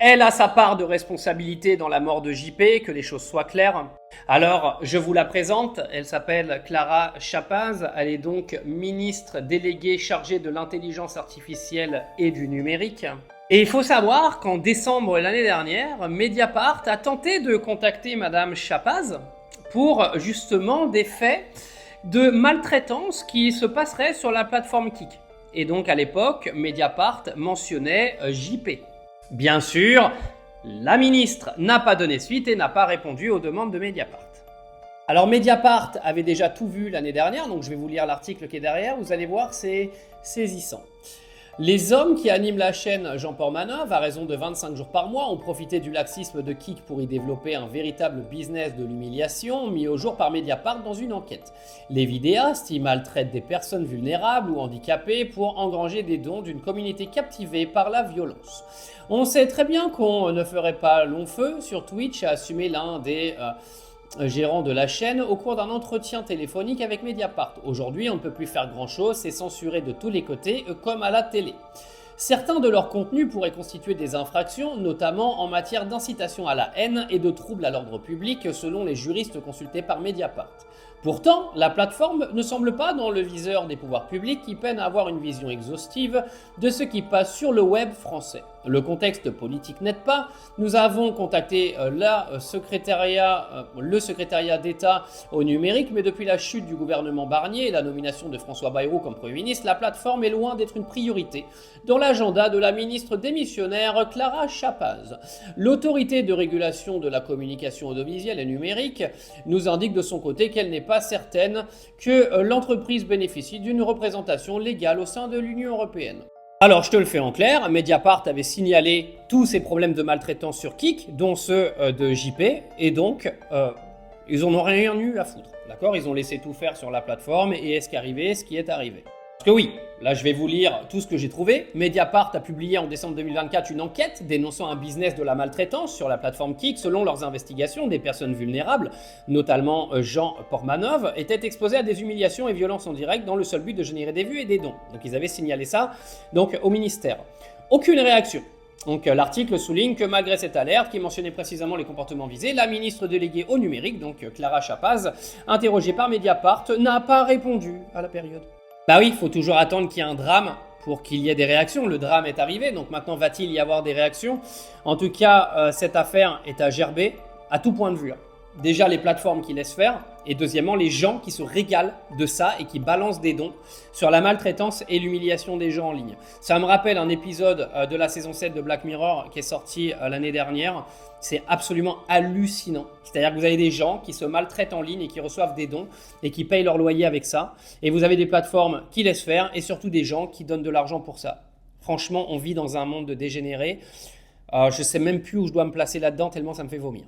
Elle a sa part de responsabilité dans la mort de JP, que les choses soient claires. Alors, je vous la présente, elle s'appelle Clara Chapaz, elle est donc ministre déléguée chargée de l'intelligence artificielle et du numérique. Et il faut savoir qu'en décembre l'année dernière, Mediapart a tenté de contacter Madame Chapaz pour justement des faits de maltraitance qui se passeraient sur la plateforme Kik. Et donc à l'époque, Mediapart mentionnait JP. Bien sûr, la ministre n'a pas donné suite et n'a pas répondu aux demandes de Mediapart. Alors Mediapart avait déjà tout vu l'année dernière, donc je vais vous lire l'article qui est derrière, vous allez voir, c'est saisissant. Les hommes qui animent la chaîne Jean Portmanov, à raison de 25 jours par mois, ont profité du laxisme de Kik pour y développer un véritable business de l'humiliation mis au jour par Mediapart dans une enquête. Les vidéastes y maltraitent des personnes vulnérables ou handicapées pour engranger des dons d'une communauté captivée par la violence. On sait très bien qu'on ne ferait pas long feu sur Twitch, a assumé l'un des gérant de la chaîne au cours d'un entretien téléphonique avec Mediapart. Aujourd'hui, on ne peut plus faire grand-chose, c'est censuré de tous les côtés, comme à la télé. Certains de leurs contenus pourraient constituer des infractions, notamment en matière d'incitation à la haine et de troubles à l'ordre public, selon les juristes consultés par Mediapart. Pourtant, la plateforme ne semble pas dans le viseur des pouvoirs publics qui peinent à avoir une vision exhaustive de ce qui passe sur le web français. Le contexte politique n'aide pas. Nous avons contacté le secrétariat d'État au numérique, mais depuis la chute du gouvernement Barnier et la nomination de François Bayrou comme Premier ministre, la plateforme est loin d'être une priorité dans l'agenda de la ministre démissionnaire Clara Chapaz. L'autorité de régulation de la communication audiovisuelle et numérique nous indique de son côté qu'elle n'est pas certaine que l'entreprise bénéficie d'une représentation légale au sein de l'Union européenne. Alors, je te le fais en clair, Mediapart avait signalé tous ces problèmes de maltraitance sur Kik, dont ceux de JP, et donc, ils en ont rien eu à foutre, d'accord? Ils ont laissé tout faire sur la plateforme, et est-ce qui est arrivé? Parce que oui, là je vais vous lire tout ce que j'ai trouvé. Mediapart a publié en décembre 2024 une enquête dénonçant un business de la maltraitance sur la plateforme Kik. Selon leurs investigations, des personnes vulnérables, notamment Jean Portmanov, étaient exposées à des humiliations et violences en direct dans le seul but de générer des vues et des dons. Donc ils avaient signalé ça au ministère. Aucune réaction. Donc l'article souligne que malgré cette alerte qui mentionnait précisément les comportements visés, la ministre déléguée au numérique, donc Clara Chapaz, interrogée par Mediapart, n'a pas répondu à la période. Bah oui, il faut toujours attendre qu'il y ait un drame pour qu'il y ait des réactions. Le drame est arrivé, donc maintenant va-t-il y avoir des réactions? En tout cas, cette affaire est à gerber à tout point de vue. Déjà les plateformes qui laissent faire, et deuxièmement les gens qui se régalent de ça et qui balancent des dons sur la maltraitance et l'humiliation des gens en ligne. Ça me rappelle un épisode de la saison 7 de Black Mirror qui est sorti l'année dernière. C'est absolument hallucinant. C'est-à-dire que vous avez des gens qui se maltraitent en ligne et qui reçoivent des dons et qui payent leur loyer avec ça. Et vous avez des plateformes qui laissent faire et surtout des gens qui donnent de l'argent pour ça. Franchement, on vit dans un monde de dégénérés. Je sais même plus où je dois me placer là-dedans tellement ça me fait vomir.